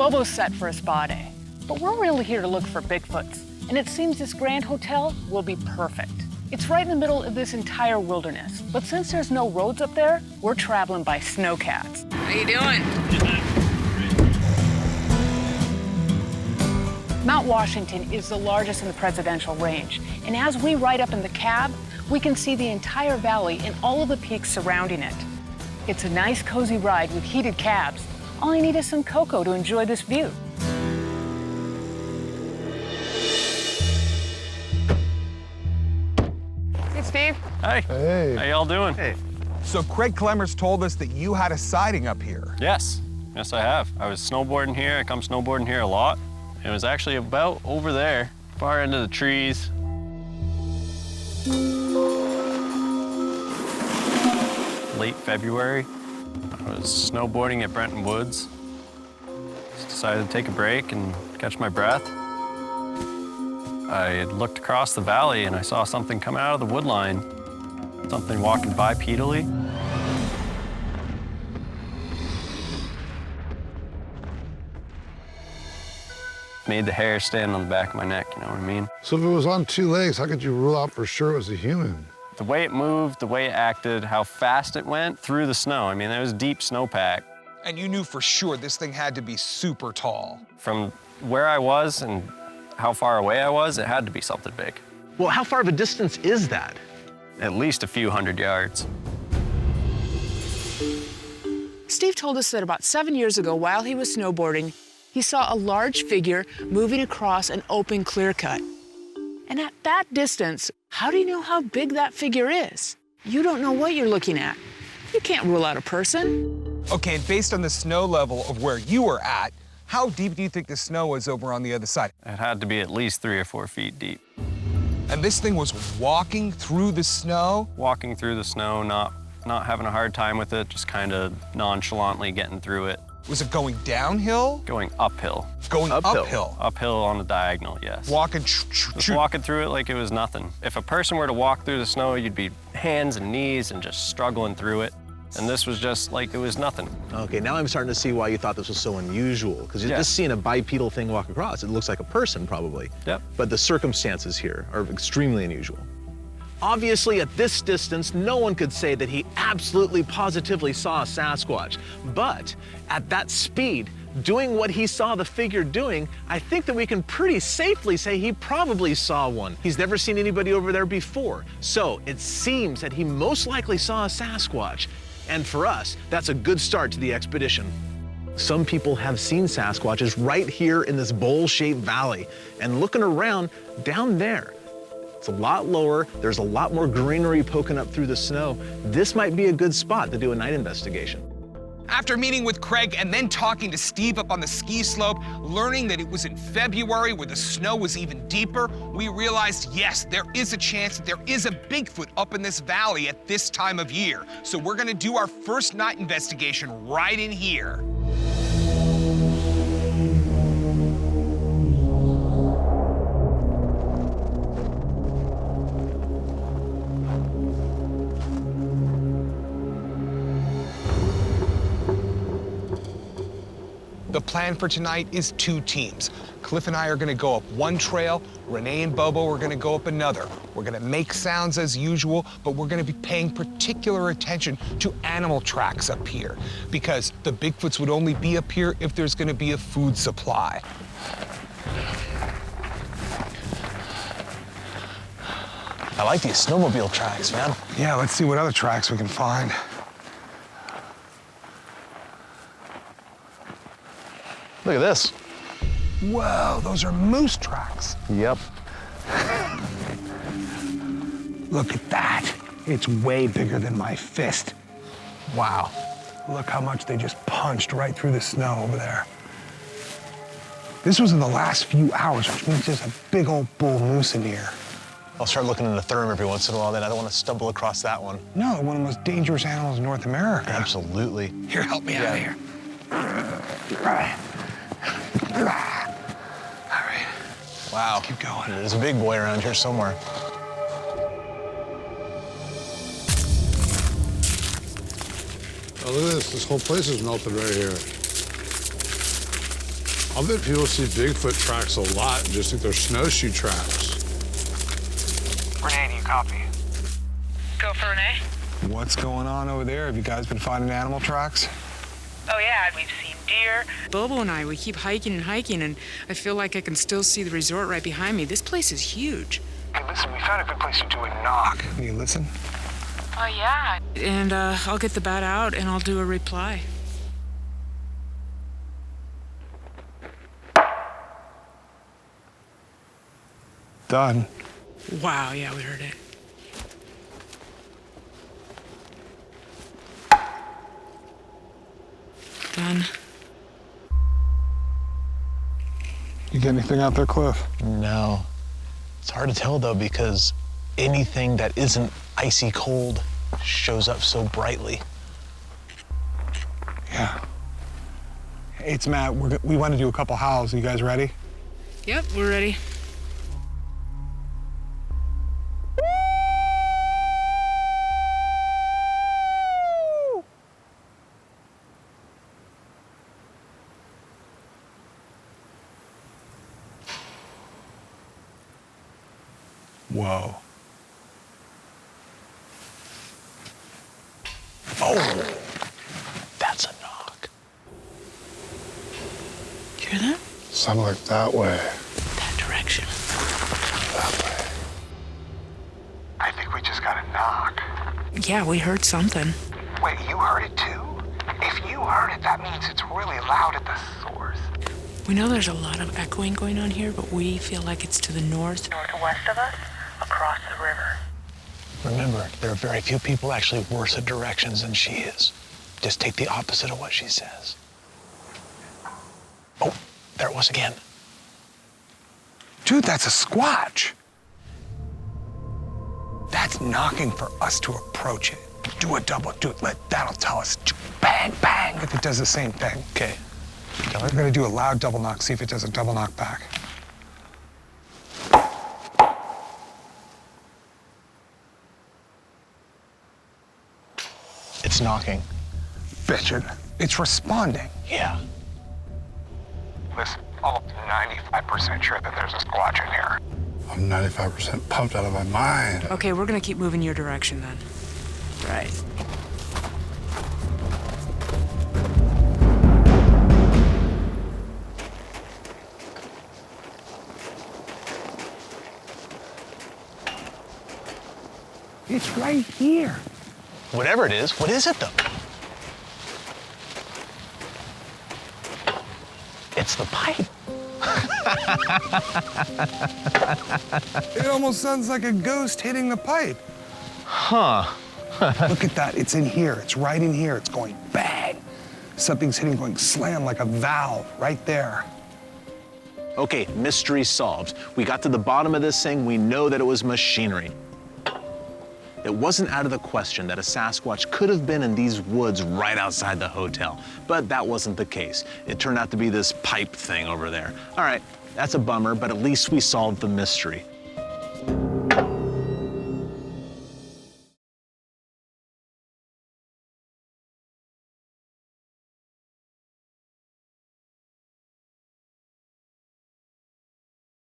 Bobo's set for a spa day, but we're really here to look for Bigfoots, and it seems this grand hotel will be perfect. It's right in the middle of this entire wilderness, but since there's no roads up there, we're traveling by snowcats. How you doing? Mount Washington is the largest in the presidential range, and as we ride up in the cab, we can see the entire valley and all of the peaks surrounding it. It's a nice, cozy ride with heated cabs. All I need is some cocoa to enjoy this view. Hey, Steve. Hey. Hey. How y'all doing? Hey. So Craig Clemmers told us that you had a sighting up here. Yes. Yes, I have. I was snowboarding here. I come snowboarding here a lot. It was actually about over there, far into the trees. Late February. I was snowboarding at Brenton Woods. Just decided to take a break and catch my breath. I had looked across the valley and I saw something come out of the wood line. Something walking bipedally. Made the hair stand on the back of my neck, you know what I mean? So if it was on two legs, how could you rule out for sure it was a human? The way it moved, the way it acted, how fast it went through the snow. I mean, there was deep snowpack. And you knew for sure this thing had to be super tall. From where I was and how far away I was, it had to be something big. Well, how far of a distance is that? At least a few hundred yards. Steve told us that about 7 years ago, while he was snowboarding, he saw a large figure moving across an open clear cut. And at that distance, how do you know how big that figure is? You don't know what you're looking at. You can't rule out a person. Okay, and based on the snow level of where you were at, how deep do you think the snow was over on the other side? It had to be at least 3 or 4 feet deep. And this thing was walking through the snow? Walking through the snow, not having a hard time with it, just kind of nonchalantly getting through it. Was it going downhill? Going uphill. Going uphill? Uphill on a diagonal, yes. Walking, Just walking through it like it was nothing. If a person were to walk through the snow, you'd be hands and knees and just struggling through it. And this was just like it was nothing. Okay, now I'm starting to see why you thought this was so unusual, because you're Yeah. just seeing a bipedal thing walk across. It looks like a person, probably. Yep. But the circumstances here are extremely unusual. Obviously, at this distance, no one could say that he absolutely positively saw a Sasquatch. But at that speed, doing what he saw the figure doing, I think that we can pretty safely say he probably saw one. He's never seen anybody over there before. So it seems that he most likely saw a Sasquatch. And for us, that's a good start to the expedition. Some people have seen Sasquatches right here in this bowl-shaped valley. And looking around down there, it's a lot lower, there's a lot more greenery poking up through the snow. This might be a good spot to do a night investigation. After meeting with Craig and then talking to Steve up on the ski slope, learning that it was in February where the snow was even deeper, we realized, yes, there is a chance that there is a Bigfoot up in this valley at this time of year. So we're gonna do our first night investigation right in here. The plan for tonight is 2 teams. Cliff and I are gonna go up one trail, Renee and Bobo are gonna go up another. We're gonna make sounds as usual, but we're gonna be paying particular attention to animal tracks up here, because the Bigfoots would only be up here if there's gonna be a food supply. I like these snowmobile tracks, man. Yeah, let's see what other tracks we can find. Look at this. Whoa, those are moose tracks. Yep. Look at that. It's way bigger than my fist. Wow. Look how much they just punched right through the snow over there. This was in the last few hours, which means there's a big old bull moose in here. I'll start looking in the therm every once in a while, then I don't want to stumble across that one. No, one of the most dangerous animals in North America. Absolutely. Here, help me out of here. All right. Wow. Let's keep going. There's a big boy around here somewhere. Oh, look at this. This whole place is melted right here. I'll bet people see Bigfoot tracks a lot and just think they're snowshoe tracks. Renee, do you copy? Go for Renee. What's going on over there? Have you guys been finding animal tracks? Oh yeah, we've seen deer. Bobo and I, we keep hiking and hiking, and I feel like I can still see the resort right behind me. This place is huge. Hey, listen, we found a good place to do a knock. Can you listen? Oh yeah. And I'll get the bat out and I'll do a reply. Done. Wow, yeah, we heard it. Done. You get anything out there, Cliff? No. It's hard to tell, though, because anything that isn't icy cold shows up so brightly. Yeah. Hey, it's Matt. We want to do a couple howls. Are you guys ready? Yep, we're ready. Whoa. Oh, That's a knock. You hear that? Sound like that way. That direction. That way. I think we just got a knock. Yeah, we heard something. Wait, you heard it too? If you heard it, that means it's really loud at the source. We know there's a lot of echoing going on here, but we feel like it's to the northwest of us, across the river. Remember, there are very few people actually worse at directions than she is. Just take the opposite of what she says. Oh, there it was again. Dude, that's a squatch. That's knocking for us to approach it. Do a double, that'll tell us. Bang, bang, if it does the same thing. Okay. We're gonna do a loud double knock, see if it does a double knock back. It's knocking. Bitchin'. It's responding. Yeah. Listen, I'm 95% sure that there's a squatch in here. I'm 95% pumped out of my mind. Okay, we're gonna keep moving your direction then. Right. It's right here. Whatever it is, what is it though? It's the pipe. It almost sounds like a ghost hitting the pipe. Huh. Look at that, it's in here, it's right in here, it's going bang. Something's hitting, going slam like a valve right there. Okay, mystery solved. We got to the bottom of this thing. We know that it was machinery. It wasn't out of the question that a Sasquatch could have been in these woods right outside the hotel, but that wasn't the case. It turned out to be this pipe thing over there. All right, that's a bummer, but at least we solved the mystery.